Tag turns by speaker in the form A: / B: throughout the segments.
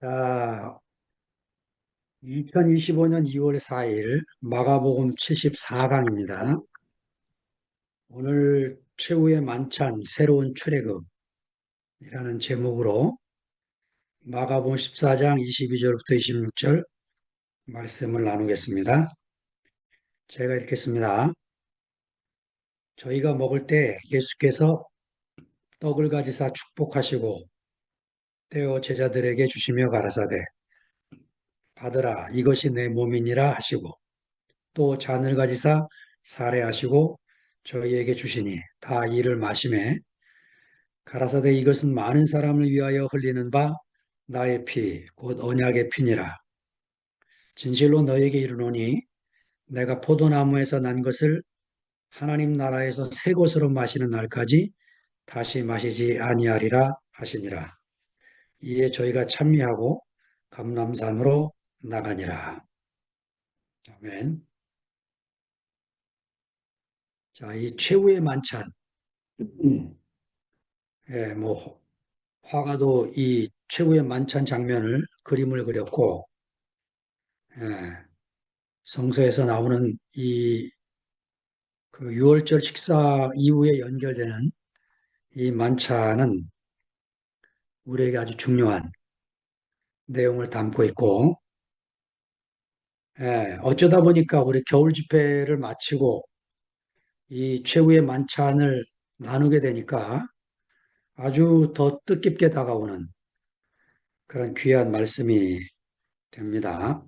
A: 자, 2025년 2월 4일 마가복음 74강입니다. 오늘 최후의 만찬 새로운 출애굽이라는 제목으로 마가복음 14장 22절부터 26절 말씀을 나누겠습니다. 제가 읽겠습니다. 저희가 먹을 때 예수께서 떡을 가지사 축복하시고 떼어 제자들에게 주시며 가라사대 받으라 이것이 내 몸이니라 하시고 또 잔을 가지사 사례하시고 저희에게 주시니 다 이를 마시매 가라사대 이것은 많은 사람을 위하여 흘리는 바 나의 피 곧 언약의 피니라. 진실로 너에게 이르노니 내가 포도나무에서 난 것을 하나님 나라에서 새 것으로 마시는 날까지 다시 마시지 아니하리라 하시니라. 이에 저희가 찬미하고 감람산으로 나가니라. 아멘. 자, 이 최후의 만찬. 예, 뭐 화가도 이 최후의 만찬 장면을 그림을 그렸고, 예, 성서에서 나오는 이 그 유월절 식사 이후에 연결되는 이 만찬은 우리에게 아주 중요한 내용을 담고 있고, 예, 어쩌다 보니까 우리 겨울 집회를 마치고 이 최후의 만찬을 나누게 되니까 아주 더 뜻깊게 다가오는 그런 귀한 말씀이 됩니다.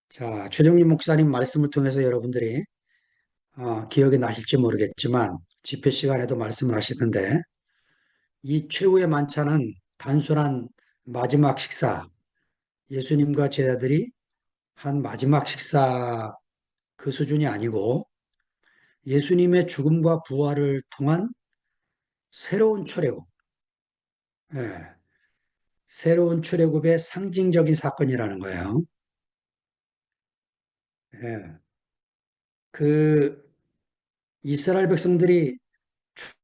A: 자, 최정림 목사님 말씀을 통해서 여러분들이 기억이 나실지 모르겠지만 집회 시간에도 말씀을 하시던데 이 최후의 만찬은 단순한 마지막 식사, 예수님과 제자들이 한 마지막 식사 그 수준이 아니고 예수님의 죽음과 부활을 통한 새로운 출애굽, 예, 새로운 출애굽의 상징적인 사건이라는 거예요. 예, 그 이스라엘 백성들이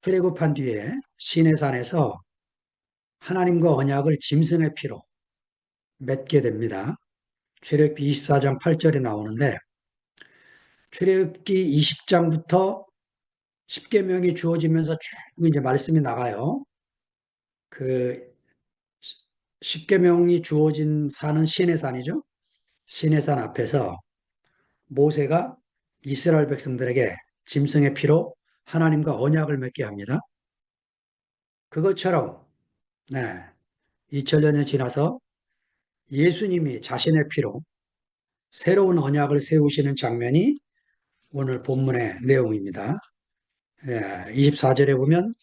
A: 출애굽한 뒤에 시내산에서 하나님과 언약을 짐승의 피로 맺게 됩니다. 출애굽기 24장 8절에 나오는데 출애굽기 20장부터 10계명이 주어지면서 쭉 이제 말씀이 나가요. 그 10계명이 주어진 산은 시내산이죠. 시내산 앞에서 모세가 이스라엘 백성들에게 짐승의 피로 하나님과 언약을 맺게 합니다. 그것처럼 네, 2000년이 지나서 예수님이 자신의 피로 새로운 언약을 세우시는 장면이 오늘 본문의 내용입니다. 24절에 보면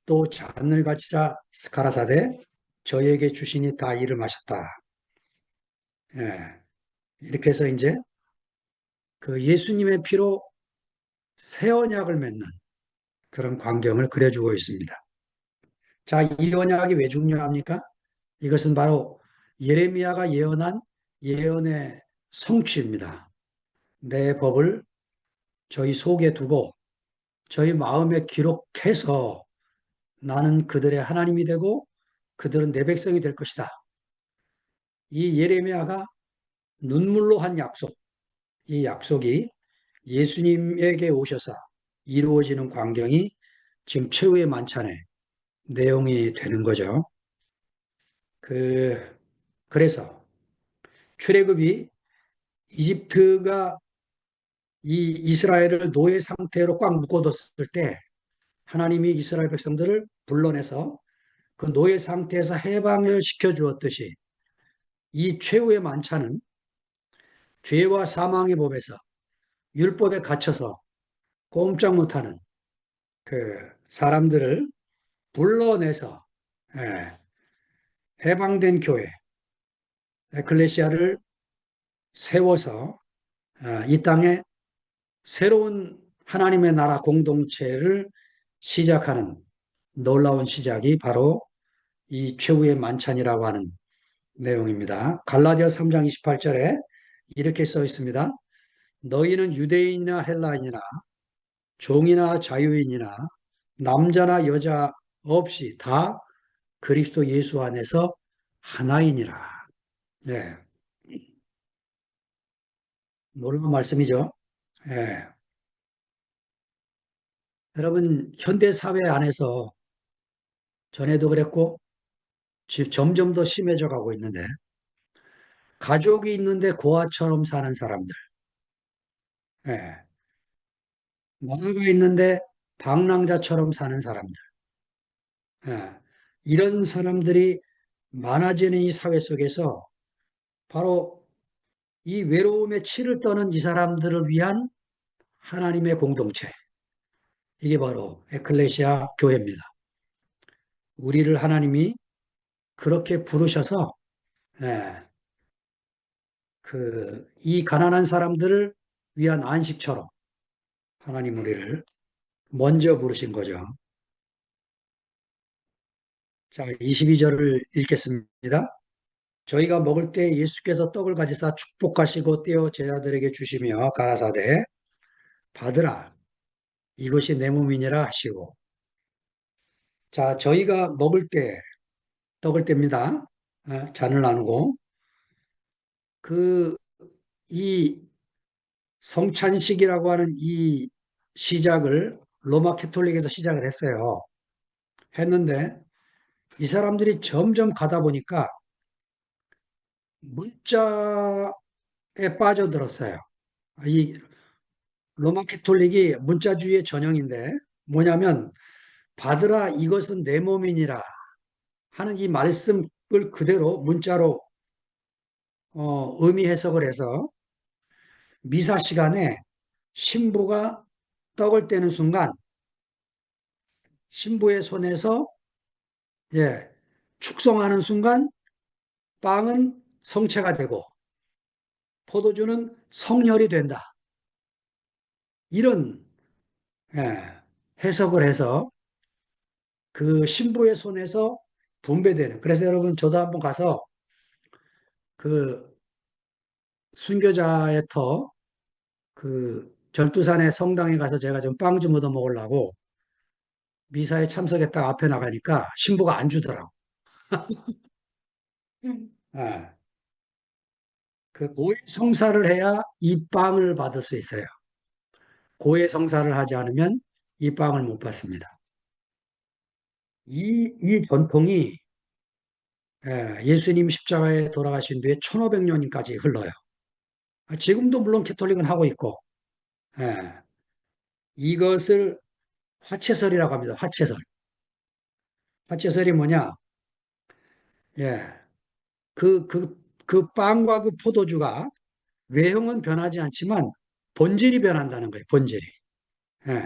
A: 또 잔을 가지사 가라사대 저에게 주시니 다 이를 마셨다. 예, 이렇게 해서 이제 그 예수님의 피로 새 언약을 맺는 그런 광경을 그려주고 있습니다. 자, 이 언약이 왜 중요합니까? 이것은 바로 예레미야가 예언한 예언의 성취입니다. 내 법을 저희 속에 두고 저희 마음에 기록해서 나는 그들의 하나님이 되고 그들은 내 백성이 될 것이다. 이 예레미야가 눈물로 한 약속, 이 약속이 예수님에게 오셔서 이루어지는 광경이 지금 최후의 만찬의 내용이 되는 거죠. 그래서 출애굽이 이집트가 이 이스라엘을 노예 상태로 꽉 묶어뒀을 때 하나님이 이스라엘 백성들을 불러내서 그 노예 상태에서 해방을 시켜 주었듯이 이 최후의 만찬은 죄와 사망의 법에서 율법에 갇혀서 꼼짝 못하는 그 사람들을 불러내서 예, 해방된 교회, 에클레시아를 세워서 이 땅에 새로운 하나님의 나라 공동체를 시작하는 놀라운 시작이 바로 이 최후의 만찬이라고 하는 내용입니다. 갈라디아 3장 28절에 이렇게 써 있습니다. 너희는 유대인이나 헬라인이나 종이나 자유인이나 남자나 여자 없이 다 그리스도 예수 안에서 하나이니라. 예, 놀라운 말씀이죠. 예. 여러분, 현대 사회 안에서 전에도 그랬고, 점점 더 심해져 가고 있는데, 가족이 있는데 고아처럼 사는 사람들, 예. 나라가 있는데 방랑자처럼 사는 사람들, 예. 이런 사람들이 많아지는 이 사회 속에서 바로 이 외로움에 치를 떠는 이 사람들을 위한 하나님의 공동체, 이게 바로 에클레시아 교회입니다. 우리를 하나님이 그렇게 부르셔서, 예, 이 가난한 사람들을 위한 안식처럼 하나님 우리를 먼저 부르신 거죠. 자, 22절을 읽겠습니다. 저희가 먹을 때 예수께서 떡을 가지사 축복하시고 떼어 제자들에게 주시며 가라사대 받으라 이것이 내 몸이니라 하시고. 자, 저희가 먹을 때 떡을 뗍니다. 잔을 나누고 그 이 성찬식이라고 하는 이 시작을 로마 캐톨릭에서 시작을 했어요. 했는데 이 사람들이 점점 가다 보니까 문자에 빠져들었어요. 이 로마 캐톨릭이 문자주의의 전형인데 뭐냐면 받으라 이것은 내 몸이니라 하는 이 말씀을 그대로 문자로 의미 해석을 해서 미사 시간에 신부가 떡을 떼는 순간 신부의 손에서 예, 축성하는 순간 빵은 성체가 되고 포도주는 성혈이 된다. 이런 예, 해석을 해서 그 신부의 손에서 분배되는. 그래서 여러분 저도 한번 가서 그 순교자의 터 그 절두산의 성당에 가서 제가 좀 빵 좀 얻어 먹으려고 미사에 참석했다가 앞에 나가니까 신부가 안 주더라고. 예, 그 고해 성사를 해야 이 빵을 받을 수 있어요. 고해 성사를 하지 않으면 이 빵을 못 받습니다. 이 전통이 예수님 십자가에 돌아가신 뒤에 1500년까지 흘러요. 지금도 물론 캐톨릭은 하고 있고, 예, 이것을 화채설이라고 합니다. 화채설. 화채설이 뭐냐? 예, 그 빵과 그 포도주가 외형은 변하지 않지만 본질이 변한다는 거예요. 본질이. 예,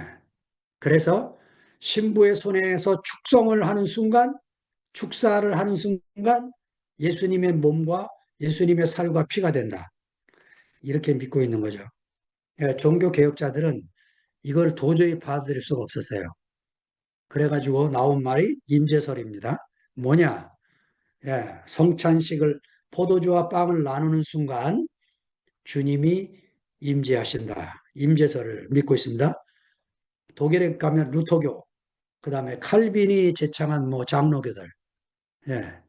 A: 그래서 신부의 손에서 축성을 하는 순간, 축사를 하는 순간 예수님의 몸과 예수님의 살과 피가 된다. 이렇게 믿고 있는 거죠. 예, 종교 개혁자들은 이걸 도저히 받아들일 수가 없었어요. 그래가지고 나온 말이 임재설입니다. 뭐냐? 예, 성찬식을 포도주와 빵을 나누는 순간 주님이 임재하신다. 임재설을 믿고 있습니다. 독일에 가면 루터교, 그 다음에 칼빈이 제창한 뭐 장로교들, 예,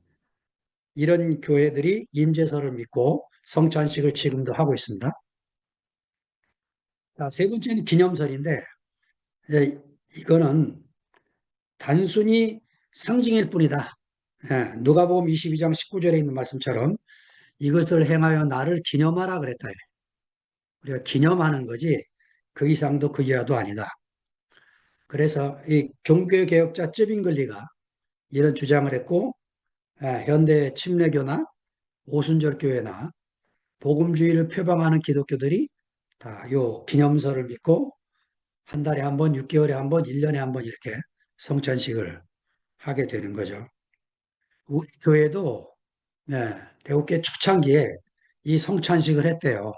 A: 이런 교회들이 임재설을 믿고 성찬식을 지금도 하고 있습니다. 자, 세 번째는 기념설인데, 예, 이거는 단순히 상징일 뿐이다. 예, 누가복음 22장 19절에 있는 말씀처럼 이것을 행하여 나를 기념하라 그랬다. 우리가 기념하는 거지 그 이상도 그 이하도 아니다. 그래서 이 종교개혁자 쯔빙글리가 이런 주장을 했고 현대 침례교나 오순절교회나 복음주의를 표방하는 기독교들이 다 요 기념설을 믿고 한 달에 한 번, 6개월에 한 번, 1년에 한 번 이렇게 성찬식을 하게 되는 거죠. 우리 교회도 대국계 초창기에 이 성찬식을 했대요.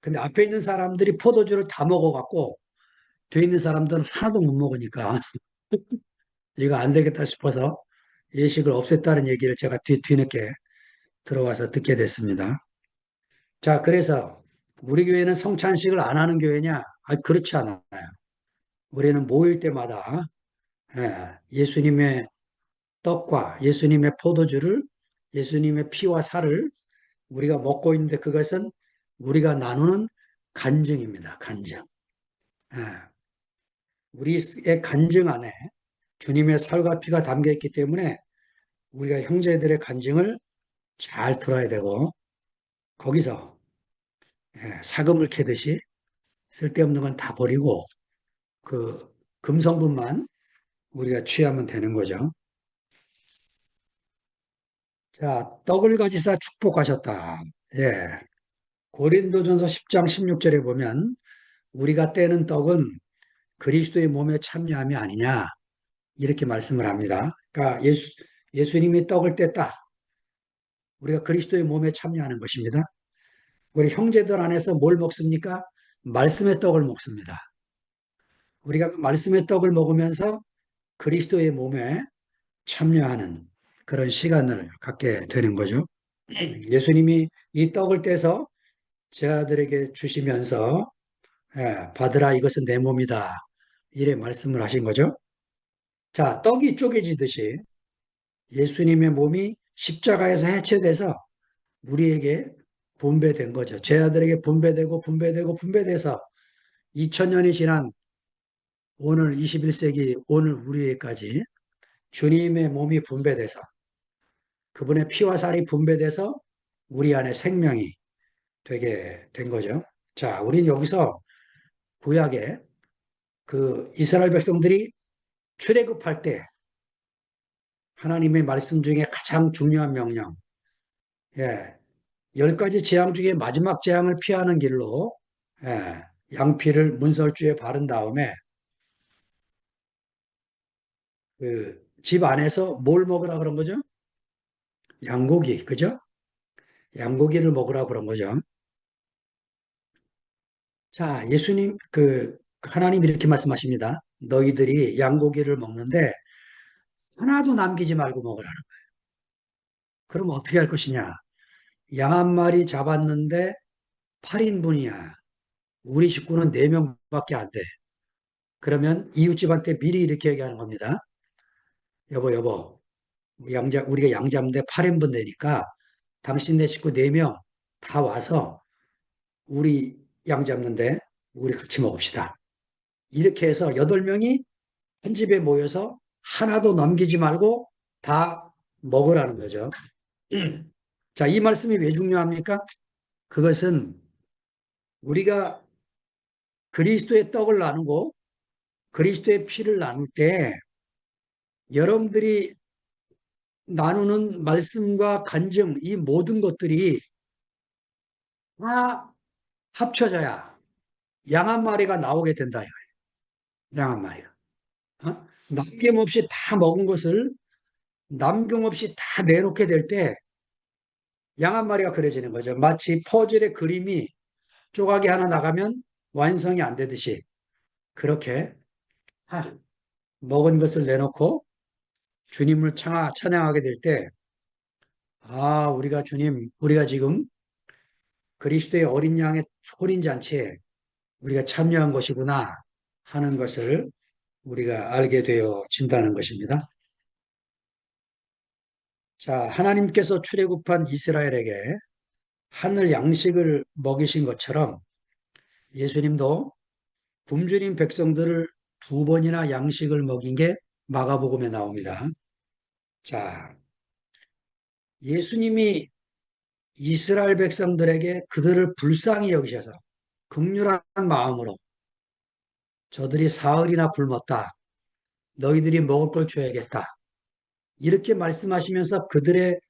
A: 근데 앞에 있는 사람들이 포도주를 다 먹어갖고 뒤에 있는 사람들은 하나도 못 먹으니까 이거 안 되겠다 싶어서 예식을 없앴다는 얘기를 제가 뒤늦게 들어와서 듣게 됐습니다. 자, 그래서 우리 교회는 성찬식을 안 하는 교회냐? 그렇지 않아요. 우리는 모일 때마다 예수님의 떡과 예수님의 포도주를 예수님의 피와 살을 우리가 먹고 있는데 그것은 우리가 나누는 간증입니다. 간증. 예, 우리의 간증 안에 주님의 살과 피가 담겨 있기 때문에 우리가 형제들의 간증을 잘 들어야 되고 거기서 사금을 캐듯이 쓸데없는 건 다 버리고 그 금성분만 우리가 취하면 되는 거죠. 자, 떡을 가지사 축복하셨다. 예. 고린도전서 10장 16절에 보면 우리가 떼는 떡은 그리스도의 몸에 참여함이 아니냐 이렇게 말씀을 합니다. 그러니까 예수님이 떡을 뗐다. 우리가 그리스도의 몸에 참여하는 것입니다. 우리 형제들 안에서 뭘 먹습니까? 말씀의 떡을 먹습니다. 우리가 그 말씀의 떡을 먹으면서 그리스도의 몸에 참여하는 그런 시간을 갖게 되는 거죠. 예수님이 이 떡을 떼서 제자들에게 주시면서 받으라 이것은 내 몸이다. 이래 말씀을 하신 거죠. 자, 떡이 쪼개지듯이 예수님의 몸이 십자가에서 해체돼서 우리에게 분배된 거죠. 제자들에게 분배되고 분배되고 분배돼서 2000년이 지난 오늘 21세기 오늘 우리에게까지 주님의 몸이 분배돼서 그분의 피와 살이 분배돼서 우리 안에 생명이 되게 된 거죠. 자, 우리는 여기서 구약에 그 이스라엘 백성들이 출애굽할 때 하나님의 말씀 중에 가장 중요한 명령, 예, 10가지 재앙 중에 마지막 재앙을 피하는 길로 양피를 문설주에 바른 다음에 그 집 안에서 뭘 먹으라 그런 거죠? 양고기, 그죠? 양고기를 먹으라 그런 거죠. 자, 예수님, 하나님 이렇게 말씀하십니다. 너희들이 양고기를 먹는데 하나도 남기지 말고 먹으라는 거예요. 그럼 어떻게 할 것이냐? 양 한 마리 잡았는데 8인분이야. 우리 식구는 4명밖에 안 돼. 그러면 이웃집한테 미리 이렇게 얘기하는 겁니다. 여보, 여보, 우리가 양 잡는데 8인분 되니까 당신네 식구 4명 다 와서 우리 양 잡는데 우리 같이 먹읍시다. 이렇게 해서 8명이 한 집에 모여서 하나도 남기지 말고 다 먹으라는 거죠. 자, 이 말씀이 왜 중요합니까? 그것은 우리가 그리스도의 떡을 나누고 그리스도의 피를 나눌 때 여러분들이 나누는 말씀과 간증, 이 모든 것들이 다 합쳐져야 양 한 마리가 나오게 된다. 양 한 마리가. 어? 남김없이 다 먹은 것을 남김없이 다 내놓게 될 때 양 한 마리가 그려지는 거죠. 마치 퍼즐의 그림이 조각이 하나 나가면 완성이 안 되듯이 그렇게 먹은 것을 내놓고 주님을 찬양하게 될 때, 아, 우리가 주님, 우리가 지금 그리스도의 어린 양의 혼인 잔치에 우리가 참여한 것이구나 하는 것을 우리가 알게 되어진다는 것입니다. 자, 하나님께서 출애굽한 이스라엘에게 하늘 양식을 먹이신 것처럼 예수님도 굶주린 백성들을 2번이나 양식을 먹인 게 마가복음에 나옵니다. 자, 예수님이 이스라엘 백성들에게 그들을 불쌍히 여기셔서 극률한 마음으로 저들이 사흘이나 굶었다. 너희들이 먹을 걸 줘야겠다. 이렇게 말씀하시면서 그들의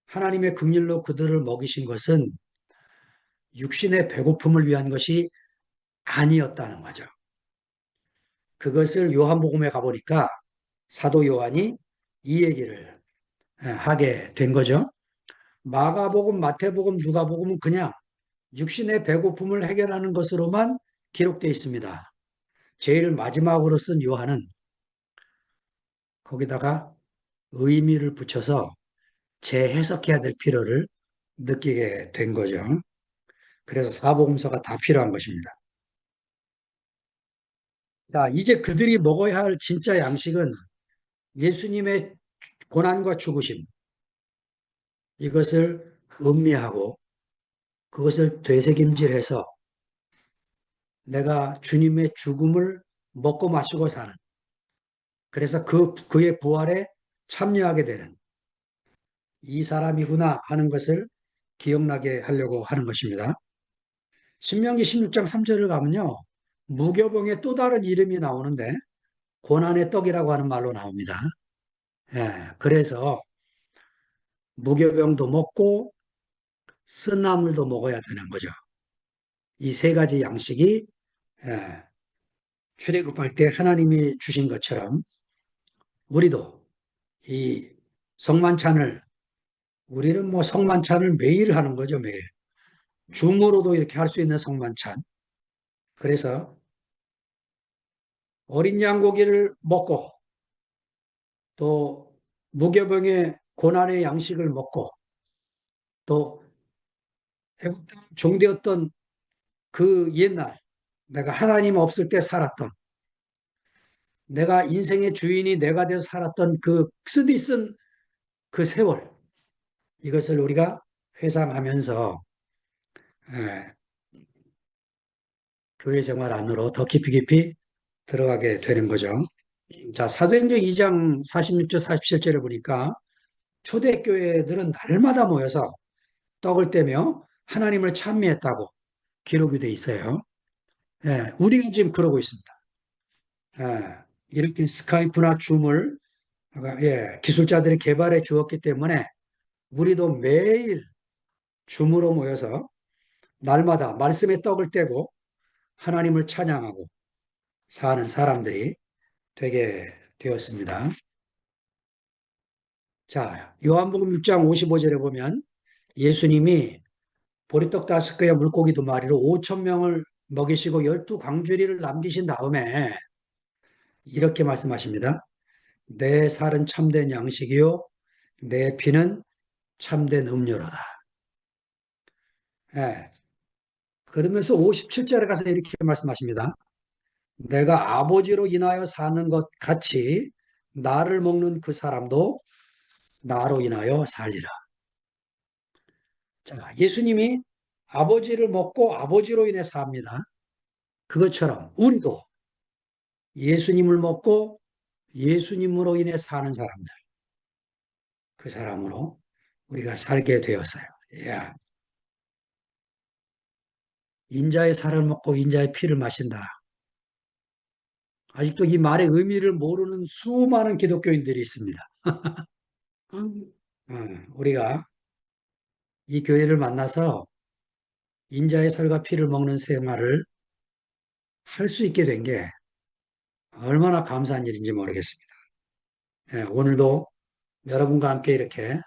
A: 하나님의 긍휼로 그들을 먹이신 것은 육신의 배고픔을 위한 것이 아니었다는 거죠. 그것을 요한복음에 가보니까 사도 요한이 이 얘기를 하게 된 거죠. 마가복음, 마태복음, 누가복음은 그냥 육신의 배고픔을 해결하는 것으로만 기록되어 있습니다. 제일 마지막으로 쓴 요한은 거기다가 의미를 붙여서 재해석해야 될 필요를 느끼게 된 거죠. 그래서 사복음서가 다 필요한 것입니다. 자, 이제 그들이 먹어야 할 진짜 양식은 예수님의 고난과 죽으심, 이것을 음미하고 그것을 되새김질해서 내가 주님의 죽음을 먹고 마시고 사는, 그래서 그의 부활에 참여하게 되는 이 사람이구나 하는 것을 기억나게 하려고 하는 것입니다. 신명기 16장 3절을 가면요. 무교병의 또 다른 이름이 나오는데 고난의 떡이라고 하는 말로 나옵니다. 예, 그래서 무교병도 먹고 쓴나물도 먹어야 되는 거죠. 이 세 가지 양식이 예, 출애굽할 때 하나님이 주신 것처럼 우리도 이 성만찬을, 우리는 뭐 성만찬을 매일 하는 거죠, 매일. 줌으로도 이렇게 할 수 있는 성만찬. 그래서 어린 양고기를 먹고 또 무교병의 고난의 양식을 먹고 또 애국 땅 종되었던 그 옛날, 내가 하나님 없을 때 살았던, 내가 인생의 주인이 내가 되어 살았던 그 쓰디쓴 그 세월, 이것을 우리가 회상하면서 예, 교회 생활 안으로 더 깊이 깊이 들어가게 되는 거죠. 자, 사도행전 2장 46절 47절에 보니까 초대교회들은 날마다 모여서 떡을 떼며 하나님을 찬미했다고 기록이 돼 있어요. 예, 우리가 지금 그러고 있습니다. 예, 이렇게 스카이프나 줌을 예, 기술자들이 개발해 주었기 때문에 우리도 매일 줌으로 모여서 날마다 말씀의 떡을 떼고 하나님을 찬양하고 사는 사람들이 되게 되었습니다. 자, 요한복음 6장 55절에 보면 예수님이 보리떡 5개와 물고기 2마리로 5천 명을 먹이시고 12광주리를 남기신 다음에 이렇게 말씀하십니다. 내 살은 참된 양식이요 내 피는 참된 음료로다. 예, 그러면서 57절에 가서 이렇게 말씀하십니다. 내가 아버지로 인하여 사는 것 같이 나를 먹는 그 사람도 나로 인하여 살리라. 자, 예수님이 아버지를 먹고 아버지로 인해 삽니다. 그것처럼 우리도 예수님을 먹고 예수님으로 인해 사는 사람들, 그 사람으로 우리가 살게 되었어요. 야, 인자의 살을 먹고 인자의 피를 마신다. 아직도 이 말의 의미를 모르는 수많은 기독교인들이 있습니다. 우리가 이 교회를 만나서 인자의 살과 피를 먹는 생활을 할 수 있게 된 게 얼마나 감사한 일인지 모르겠습니다. 예, 오늘도 여러분과 함께 이렇게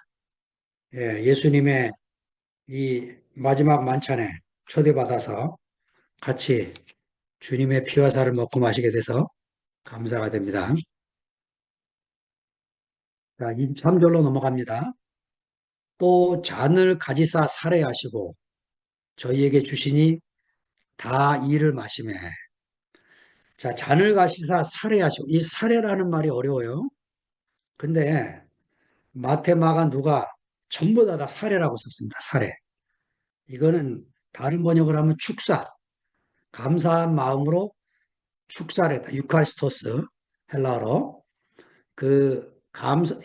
A: 예수님의 이 마지막 만찬에 초대받아서 같이 주님의 피와 살을 먹고 마시게 돼서 감사가 됩니다. 자, 23절로 넘어갑니다. 또 잔을 가지사 살해하시고 저희에게 주시니 다 이를 마시매. 자, 잔을 가지사 살해하시고, 이 살해라는 말이 어려워요. 근데 마태, 마가, 누가 전부 다 살해라고 썼습니다. 살해. 이거는 다른 번역을 하면 축사, 감사한 마음으로 축사를 했다. 유카리스토스, 헬라어로.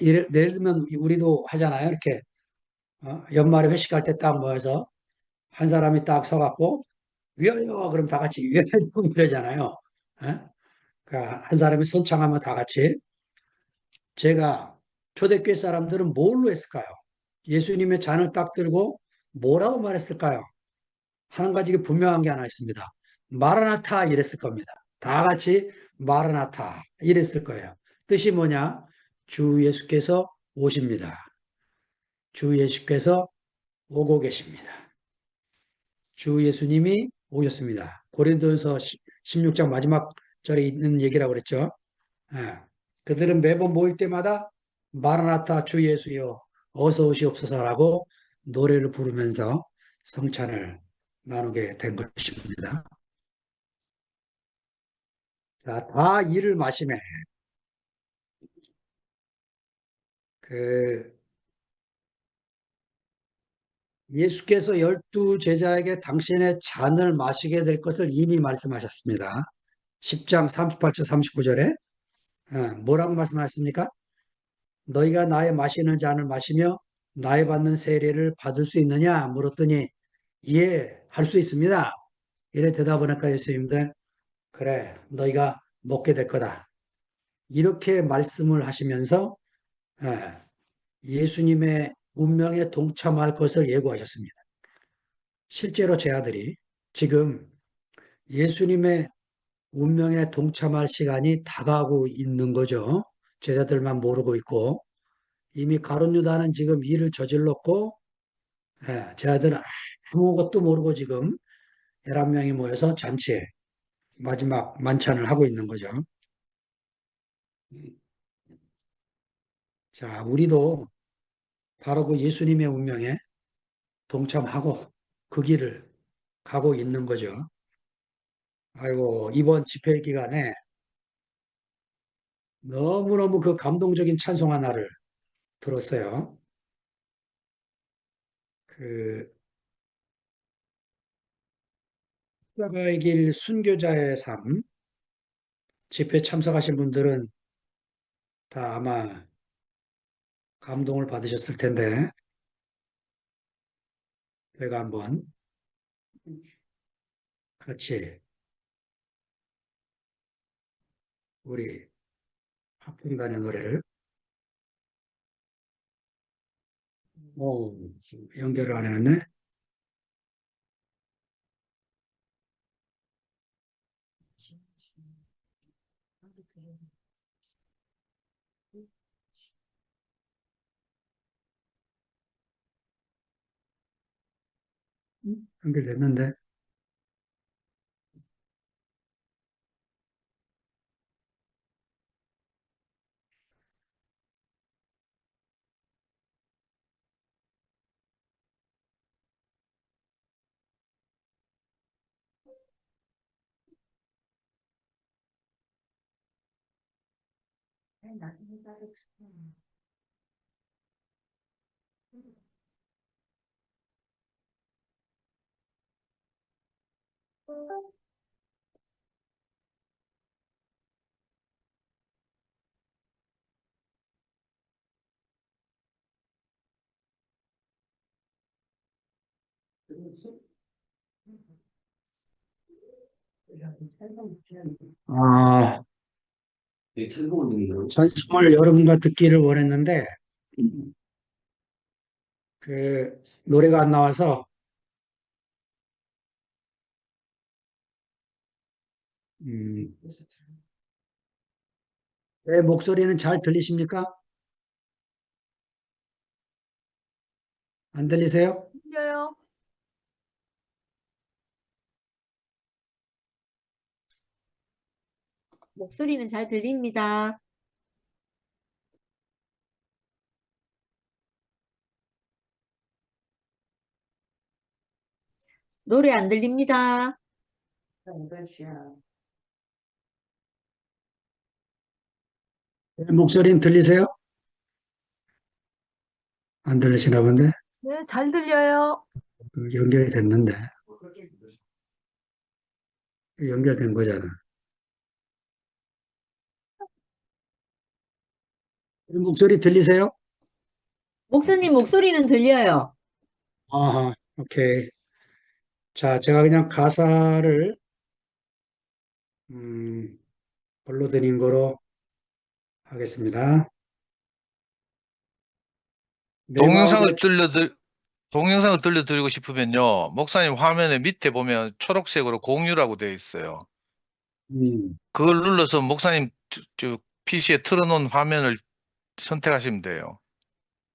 A: 예를 들면 우리도 하잖아요. 이렇게, 연말에 회식할 때 딱 모여서 한 사람이 딱 서갖고, 위하여! 그럼 다 같이 위하여! 이러잖아요. 그러니까 한 사람이 선창하면 다 같이. 제가 초대교회 사람들은 뭘로 했을까요? 예수님의 잔을 딱 들고 뭐라고 말했을까요? 한 가지 분명한 게 하나 있습니다. 마라나타 이랬을 겁니다. 다 같이 마라나타 이랬을 거예요. 뜻이 뭐냐? 주 예수께서 오십니다. 주 예수께서 오고 계십니다. 주 예수님이 오셨습니다. 고린도전서 16장 마지막 절에 있는 얘기라고 그랬죠. 예. 그들은 매번 모일 때마다 마라나타 주 예수여 어서 오시옵소서라고 노래를 부르면서 성찬을 나누게 된 것입니다. 자, 다 이를 마시매. 그 예수께서 열두 제자에게 당신의 잔을 마시게 될 것을 이미 말씀하셨습니다. 10장 38절 39절에 뭐라고 말씀하셨습니까? 너희가 나의 마시는 잔을 마시며 나의 받는 세례를 받을 수 있느냐 물었더니 예, 할 수 있습니다. 이래 대답을 하니까 예수님들 그래, 너희가 먹게 될 거다. 이렇게 말씀을 하시면서 예, 예수님의 운명에 동참할 것을 예고하셨습니다. 실제로 제 아들이 지금 예수님의 운명에 동참할 시간이 다가오고 있는 거죠. 제자들만 모르고 있고 이미 가룟 유다는 지금 일을 저질렀고 제자들은 아무것도 모르고 지금 11명이 모여서 잔치에 마지막 만찬을 하고 있는 거죠. 자, 우리도 바로 그 예수님의 운명에 동참하고 그 길을 가고 있는 거죠. 아이고, 이번 집회 기간에 너무너무 그 감동적인 찬송 하나를 들었어요. 그, 십자가의 길 순교자의 삶, 집회 참석하신 분들은 다 아마 감동을 받으셨을 텐데, 제가 한번 같이 우리 합풍단의 노래를, 연결을 안 해놨네? 연결됐는데. 아, 전송을 여러분과 듣기를 원했는데, 그, 노래가 안 나와서, 음, 내 목소리는 잘 들리십니까? 안 들리세요?
B: 들려요. 목소리는 잘 들립니다. 노래 안 들립니다.
A: 내 목소리는 들리세요? 안 들리시나 본데?
B: 네, 잘 들려요.
A: 연결이 됐는데. 연결된 거잖아. 목소리 들리세요?
B: 목사님 목소리는 들려요.
A: 아하, 오케이. 자, 제가 그냥 가사를, 음, 불러드린 거로 하겠습니다. 내 마음의
C: 동영상을 동영상을 들려드리고 싶으면요. 목사님 화면에 밑에 보면 초록색으로 공유라고 되어 있어요.
A: 음,
C: 그걸 눌러서 목사님 PC에 틀어놓은 화면을 선택하시면 돼요.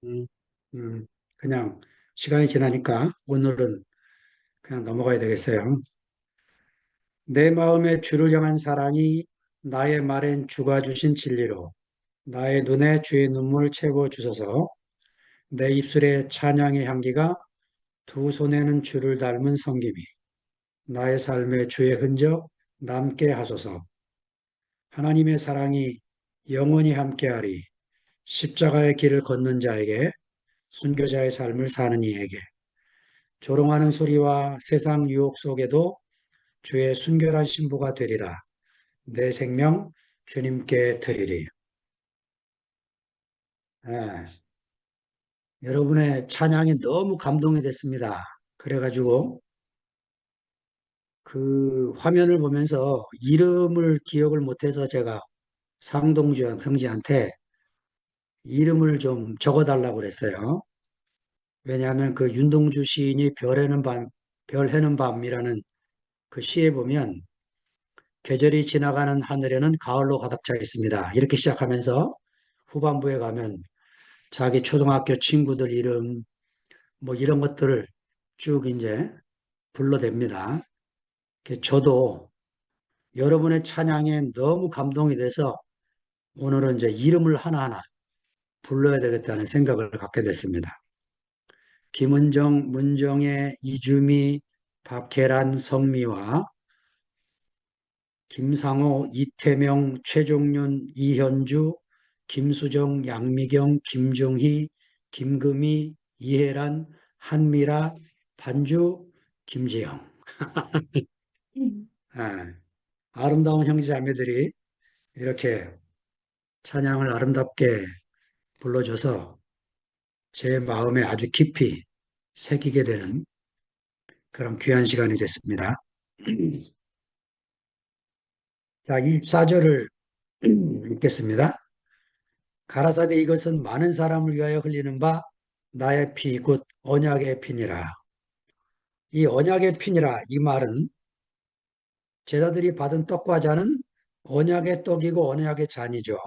A: 음, 그냥 시간이 지나니까 오늘은 그냥 넘어가야 되겠어요. 내 마음의 주를 향한 사랑이 나의 말엔 주가 주신 진리로 나의 눈에 주의 눈물 채워 주소서. 내 입술에 찬양의 향기가 두 손에는 주를 닮은 성김이 나의 삶에 주의 흔적 남게 하소서. 하나님의 사랑이 영원히 함께하리. 십자가의 길을 걷는 자에게, 순교자의 삶을 사는 이에게, 조롱하는 소리와 세상 유혹 속에도 주의 순결한 신부가 되리라. 내 생명 주님께 드리리. 예, 여러분의 찬양이 너무 감동이 됐습니다. 그래가지고 그 화면을 보면서 이름을 기억을 못해서 제가 상동주 형제한테 이름을 좀 적어달라고 그랬어요. 왜냐하면 그 윤동주 시인이 별해는 밤, 별해는 밤이라는 그 시에 보면 계절이 지나가는 하늘에는 가을로 가득 차 있습니다. 이렇게 시작하면서 후반부에 가면 자기 초등학교 친구들 이름 뭐 이런 것들을 쭉 이제 불러댑니다. 저도 여러분의 찬양에 너무 감동이 돼서 오늘은 이제 이름을 하나하나 불러야 되겠다는 생각을 갖게 됐습니다. 김은정, 문정혜, 이주미, 박혜란, 성미화, 김상호, 이태명, 최종윤, 이현주, 김수정, 양미경, 김종희, 김금희, 이혜란, 한미라, 반주, 김지영. 아, 아름다운 형제자매들이 이렇게 찬양을 아름답게 불러줘서 제 마음에 아주 깊이 새기게 되는 그런 귀한 시간이 됐습니다. 자, 24절을 읽겠습니다. 가라사대 이것은 많은 사람을 위하여 흘리는 바 나의 피 곧 언약의 피니라. 이 언약의 피니라 이 말은 제자들이 받은 떡과 잔은 언약의 떡이고 언약의 잔이죠.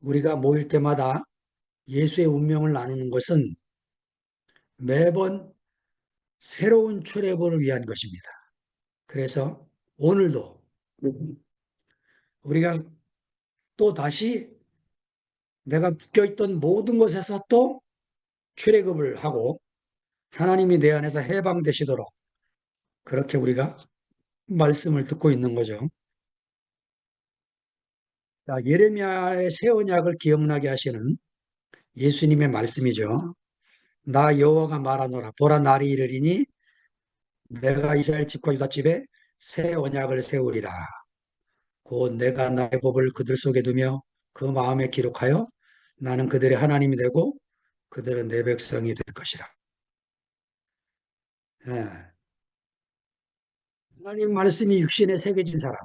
A: 우리가 모일 때마다 예수의 운명을 나누는 것은 매번 새로운 출애굽을 위한 것입니다. 그래서 오늘도 우리가 또 다시 내가 묶여있던 모든 것에서 또 출애굽을 하고 하나님이 내 안에서 해방되시도록 그렇게 우리가 말씀을 듣고 있는 거죠. 자, 예레미야의 새 언약을 기억나게 하시는 예수님의 말씀이죠. 나 여호와가 말하노라 보라 날이 이르리니 내가 이스라엘 집과 유다 집에 새 언약을 세우리라. 곧 내가 나의 법을 그들 속에 두며 그 마음에 기록하여 나는 그들의 하나님이 되고 그들은 내 백성이 될 것이라. 예. 하나님 말씀이 육신에 새겨진 사람,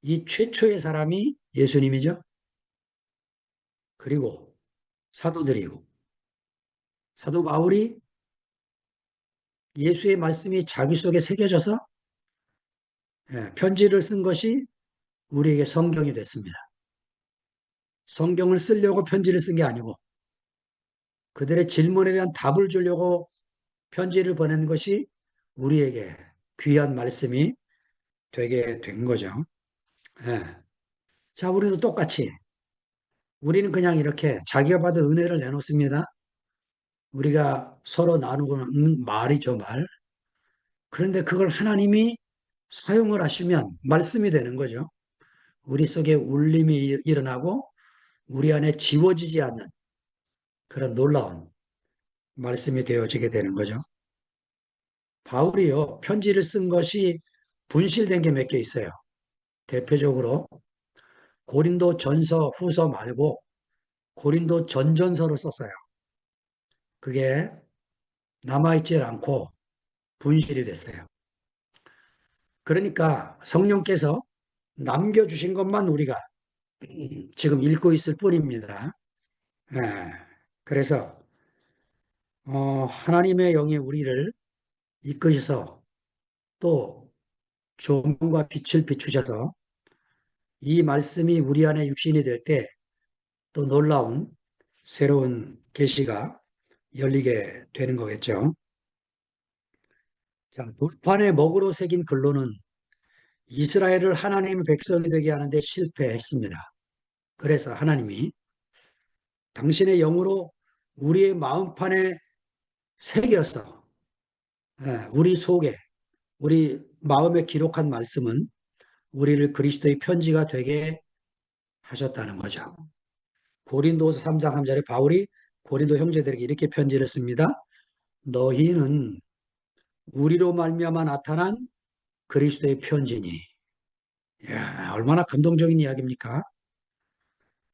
A: 이 최초의 사람이 예수님이죠. 그리고 사도들이고 사도 바울이 예수의 말씀이 자기 속에 새겨져서 편지를 쓴 것이 우리에게 성경이 됐습니다. 성경을 쓰려고 편지를 쓴 게 아니고 그들의 질문에 대한 답을 주려고 편지를 보낸 것이 우리에게 귀한 말씀이 되게 된 거죠. 예. 자, 우리도 똑같이 우리는 그냥 이렇게 자기가 받은 은혜를 내놓습니다. 우리가 서로 나누고는 말이죠, 말. 그런데 그걸 하나님이 사용을 하시면 말씀이 되는 거죠. 우리 속에 울림이 일어나고 우리 안에 지워지지 않는 그런 놀라운 말씀이 되어지게 되는 거죠. 바울이요, 편지를 쓴 것이 분실된 게 몇 개 있어요. 대표적으로 고린도 전서 후서 말고 고린도 전전서를 썼어요. 그게 남아있질 않고 분실이 됐어요. 그러니까 성령께서 남겨주신 것만 우리가 지금 읽고 있을 뿐입니다. 예. 그래서 하나님의 영이 우리를 이끄셔서 또 조명과 빛을 비추셔서 이 말씀이 우리 안에 육신이 될 때 또 놀라운 새로운 계시가 열리게 되는 거겠죠. 자, 돌판에 먹으로 새긴 글로는 이스라엘을 하나님의 백성이 되게 하는데 실패했습니다. 그래서 하나님이 당신의 영으로 우리의 마음판에 새겨서 우리 속에 우리 마음에 기록한 말씀은 우리를 그리스도의 편지가 되게 하셨다는 거죠. 고린도서 3장 3절에 바울이 고린도 형제들에게 이렇게 편지를 씁니다. 너희는 우리로 말미암아 나타난 그리스도의 편지니. 이야, 얼마나 감동적인 이야기입니까?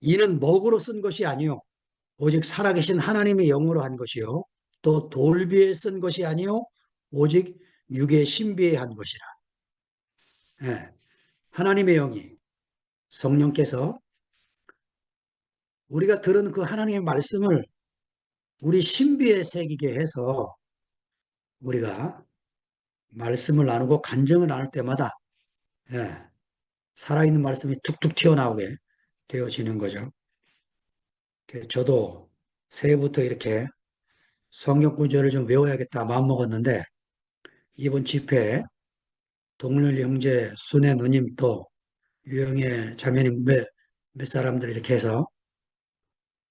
A: 이는 먹으로 쓴 것이 아니요 오직 살아계신 하나님의 영으로 한 것이요 또 돌비에 쓴 것이 아니요 오직 육의 신비에 한 것이라. 예, 하나님의 영이 성령께서 우리가 들은 그 하나님의 말씀을 우리 신비에 새기게 해서 우리가 말씀을 나누고 간증을 나눌 때마다 예, 살아있는 말씀이 툭툭 튀어나오게 되어지는 거죠. 저도 새해부터 이렇게 성경 구절을 좀 외워야겠다 마음먹었는데 이번 집회에 동률 형제, 순애 누님 또 유영애 자매님 몇 사람들 이렇게 해서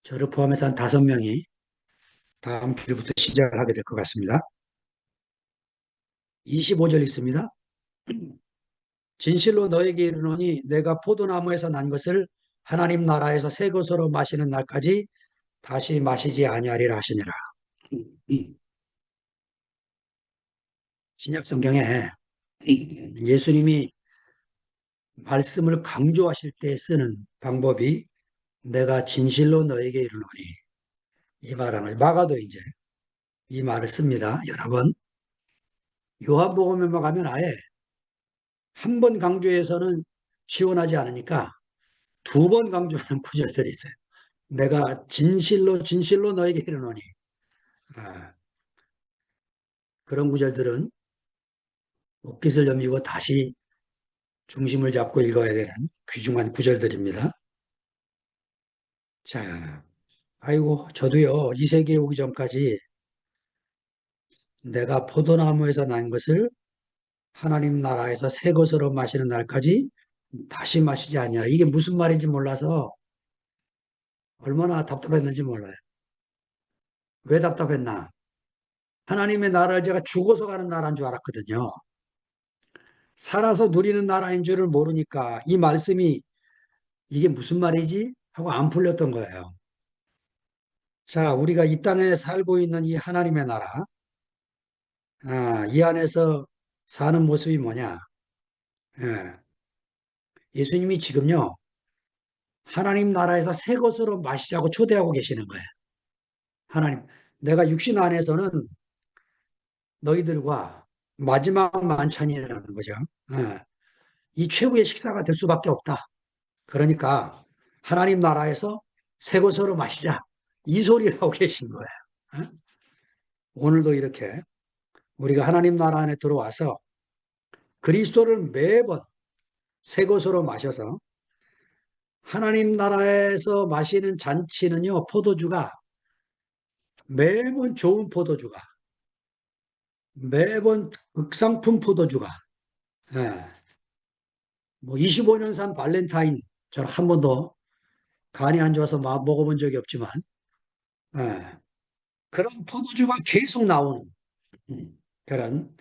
A: 저를 포함해서 한 5명이 다음 주부터 시작을 하게 될 것 같습니다. 25절 있습니다. 진실로 너에게 이르노니 내가 포도나무에서 난 것을 하나님 나라에서 새 것으로 마시는 날까지 다시 마시지 아니하리라 하시니라. 신약 성경에 예수님이 말씀을 강조하실 때 쓰는 방법이 내가 진실로 너에게 이르노니 이 말을 마가도 이제 이 말을 씁니다. 여러 번 요한복음에만 가면 아예 한 번 강조해서는 시원하지 않으니까 2번 강조하는 구절들이 있어요. 내가 진실로 진실로 너에게 이르노니 아, 그런 구절들은 옷깃을 여미고 다시 중심을 잡고 읽어야 되는 귀중한 구절들입니다. 자, 아이고 저도요 이 세계에 오기 전까지 내가 포도나무에서 난 것을 하나님 나라에서 새 것으로 마시는 날까지 다시 마시지 아니하라. 이게 무슨 말인지 몰라서 얼마나 답답했는지 몰라요. 왜 답답했나? 하나님의 나라를 제가 죽어서 가는 나라인 줄 알았거든요. 살아서 누리는 나라인 줄을 모르니까 이 말씀이 이게 무슨 말이지? 하고 안 풀렸던 거예요. 자, 우리가 이 땅에 살고 있는 이 하나님의 나라, 이 안에서 사는 모습이 뭐냐? 예, 예수님이 지금요, 하나님 나라에서 새 것으로 마시자고 초대하고 계시는 거예요. 하나님, 내가 육신 안에서는 너희들과 마지막 만찬이라는 거죠. 예, 이 최후의 식사가 될 수밖에 없다. 그러니까 하나님 나라에서 새 것으로 마시자. 이 소리를 하고 계신 거예요. 예? 오늘도 이렇게 우리가 하나님 나라 안에 들어와서 그리스도를 매번 새 것으로 마셔서 하나님 나라에서 마시는 잔치는요, 포도주가 매번 좋은 포도주가 매번 극상품 포도주가 예, 뭐 25년산 발렌타인 저는 한 번도 간이 안 좋아서 먹어본 적이 없지만 예, 그런 포도주가 계속 나오는 그런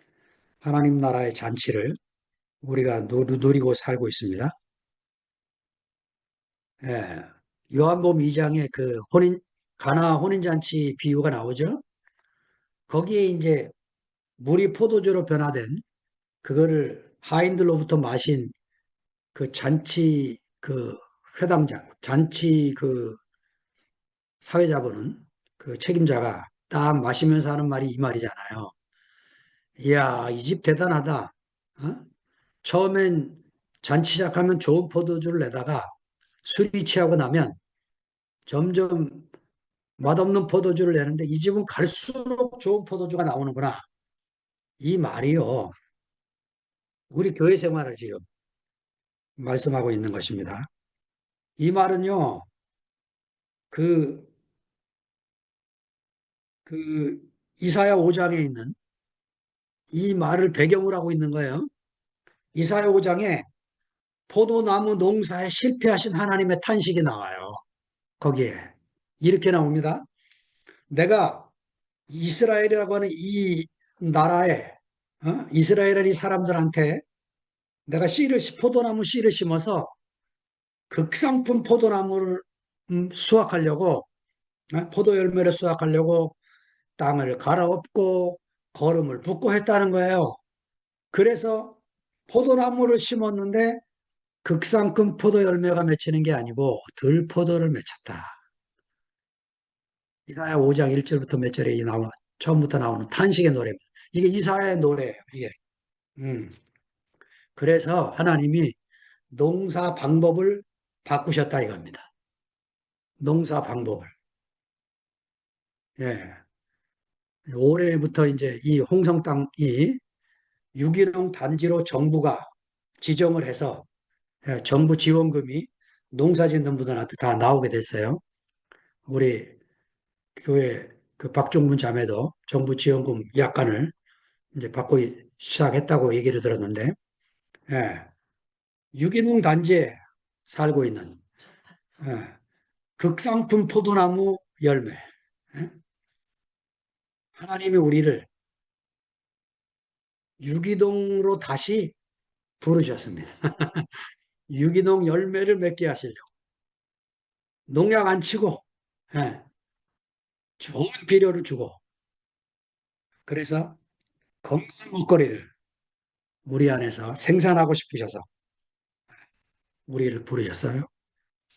A: 하나님 나라의 잔치를 우리가 누리고 살고 있습니다. 예, 요한복음 2장에 그 가나 혼인잔치 비유가 나오죠. 거기에 이제 물이 포도주로 변화된 그거를 하인들로부터 마신 그 잔치 그 회당장, 잔치 그 사회자분은 그 책임자가 딱 마시면서 하는 말이 이 말이잖아요. 이야, 이 집 대단하다. 어? 처음엔 잔치 시작하면 좋은 포도주를 내다가 술이 취하고 나면 점점 맛없는 포도주를 내는데 이 집은 갈수록 좋은 포도주가 나오는구나. 이 말이요. 우리 교회 생활을 지금 말씀하고 있는 것입니다. 이 말은요, 그, 그, 이사야 5장에 있는 이 말을 배경으로 하고 있는 거예요. 이사야 5장에 포도나무 농사에 실패하신 하나님의 탄식이 나와요. 거기에. 이렇게 나옵니다. 내가 이스라엘이라고 하는 이 나라에, 이스라엘의 이 사람들한테 내가 포도나무 씨를 심어서 극상품 포도나무를 수확하려고, 포도 열매를 수확하려고 땅을 갈아엎고 거름을 붓고 했다는 거예요. 그래서 포도나무를 심었는데 극상급 포도 열매가 맺히는 게 아니고 들포도를 맺혔다. 이사야 5장 1절부터 몇 절에 처음부터 나오는 탄식의 노래입니다. 이게 이사야의 노래예요. 이게. 음. 그래서 하나님이 농사 방법을 바꾸셨다 이겁니다. 농사 방법을. 예. 올해부터 이제 이 홍성 땅이 유기농 단지로 정부가 지정을 해서 정부 지원금이 농사 짓는 분들한테 다 나오게 됐어요. 우리 교회 그 박종문 자매도 정부 지원금 약관을 이제 받고 시작했다고 얘기를 들었는데, 예, 유기농 단지에 살고 있는 예, 극상품 포도나무 열매. 예? 하나님이 우리를 유기농으로 다시 부르셨습니다. 유기농 열매를 맺게 하시려고. 농약 안 치고, 예, 좋은 비료를 주고, 그래서 건강한 먹거리를 우리 안에서 생산하고 싶으셔서 우리를 부르셨어요.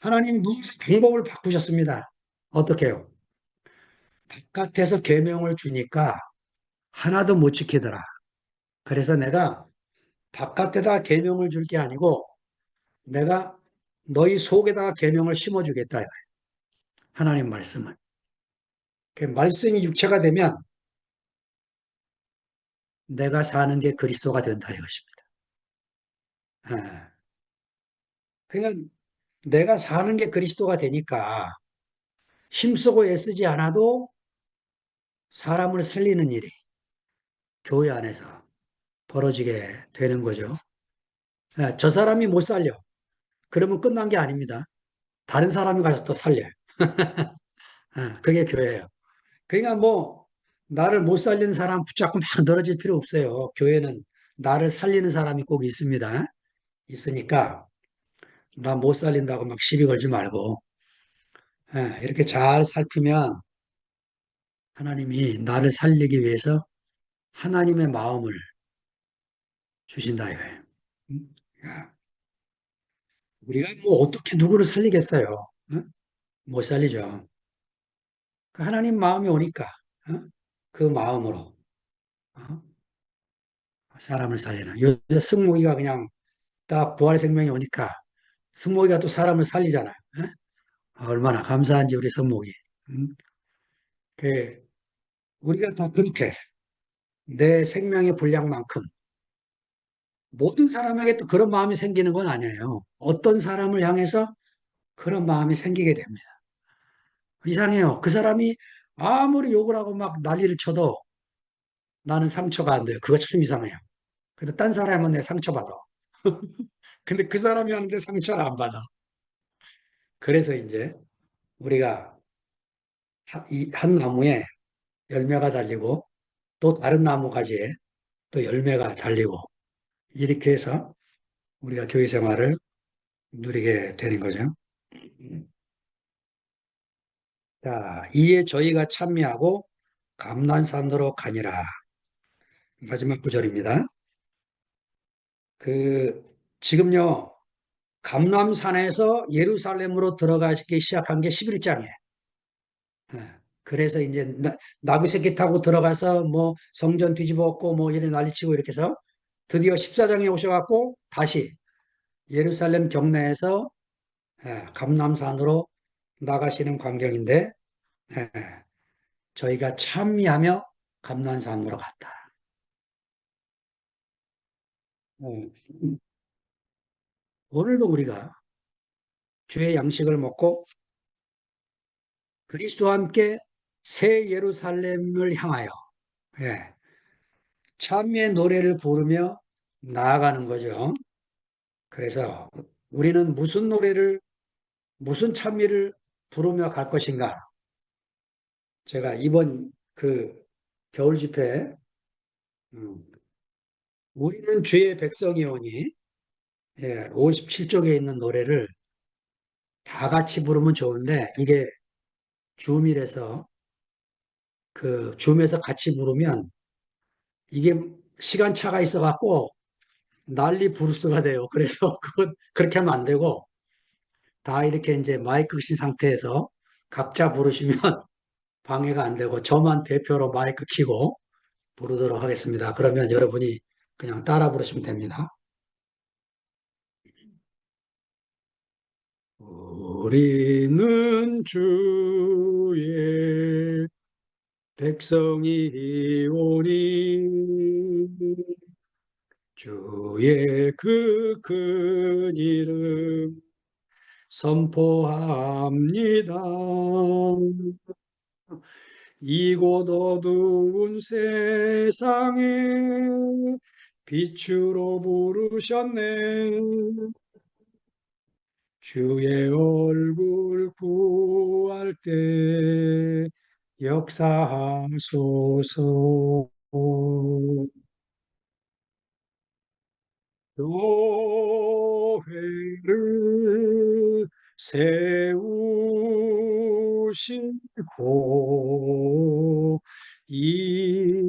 A: 하나님 농사 방법을 바꾸셨습니다. 어떻게요? 바깥에서 계명을 주니까 하나도 못 지키더라. 그래서 내가 바깥에다 계명을 줄 게 아니고 내가 너희 속에다가 계명을 심어주겠다. 하나님 말씀을. 그 말씀이 육체가 되면 내가 사는 게 그리스도가 된다 이것입니다. 예. 그러니까 내가 사는 게 그리스도가 되니까 힘쓰고 애쓰지 않아도 사람을 살리는 일이 교회 안에서 벌어지게 되는 거죠. 예, 저 사람이 못 살려. 그러면 끝난 게 아닙니다. 다른 사람이 가서 또 살려요. 그게 교회예요. 그러니까 뭐 나를 못 살리는 사람 붙잡고 막 늘어질 필요 없어요. 교회는 나를 살리는 사람이 꼭 있습니다. 있으니까 나 못 살린다고 막 시비 걸지 말고 이렇게 잘 살피면 하나님이 나를 살리기 위해서 하나님의 마음을 주신다 이거예요. 음? 야, 우리가 뭐 어떻게 누구를 살리겠어요? 못 살리죠. 그 하나님 마음이 오니까 그 마음으로 어? 사람을 살리는. 요새 승모기가 그냥 딱 부활 생명이 오니까 승모기가 또 사람을 살리잖아요. 얼마나 감사한지 우리 승모기. 음? 그 우리가 다 그렇게 내 생명의 분량만큼 모든 사람에게 또 그런 마음이 생기는 건 아니에요. 어떤 사람을 향해서 그런 마음이 생기게 됩니다. 이상해요. 그 사람이 아무리 욕을 하고 막 난리를 쳐도 나는 상처가 안 돼요. 그거 참 이상해요. 근데 딴 사람은 내 상처받아. 근데 그 사람이 하는데 상처를 안 받아. 그래서 이제 우리가 이 한 나무에 열매가 달리고 또 다른 나무 가지에 또 열매가 달리고 이렇게 해서 우리가 교회 생활을 누리게 되는 거죠. 자, 이에 저희가 찬미하고 감난산으로 가니라. 마지막 구절입니다. 그 지금요 감람산에서 예루살렘으로 들어가기 시작한 게 11장이에요. 그래서 이제 나귀새끼 타고 들어가서 뭐 성전 뒤집어엎고 뭐 이래 난리치고 이렇게 해서 드디어 14장에 오셔갖고 다시 예루살렘 경내에서 감람산으로 나가시는 광경인데 예, 저희가 찬미하며 감람산으로 갔다. 오늘도 우리가 주의 양식을 먹고 그리스도와 함께 새 예루살렘을 향하여 예, 찬미의 노래를 부르며 나아가는 거죠. 그래서 우리는 무슨 노래를, 무슨 찬미를 부르며 갈 것인가? 제가 이번 그 겨울 집회, 우리는 주의 백성이오니 57쪽에 있는 노래를 다 같이 부르면 좋은데 이게 줌이라서 그 줌에서 같이 부르면 이게 시간차가 있어갖고 난리 부르스가 돼요. 그래서 그건 그렇게 하면 안 되고 다 이렇게 이제 마이크 신 상태에서 각자 부르시면 방해가 안 되고 저만 대표로 마이크 켜고 부르도록 하겠습니다. 그러면 여러분이 그냥 따라 부르시면 됩니다. 우리는 주의 백성이오니 주의 그 큰 이름 선포합니다. 이곳 어두운 세상에 빛으로 부르셨네. 주의 얼굴 구할 때 역사하소서. 교회를 세우시고 이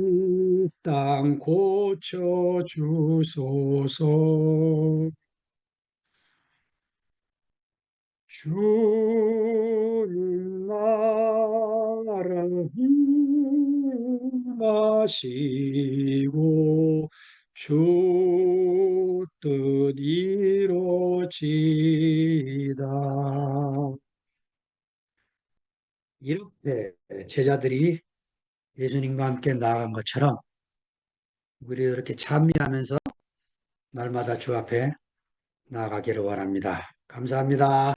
A: 땅 고쳐 주소서. 주님 나라 임하시고 주 뜻 이루어지이다. 이렇게 제자들이 예수님과 함께 나아간 것처럼 우리 이렇게 찬미하면서 날마다 주 앞에 나아가기를 원합니다. 감사합니다.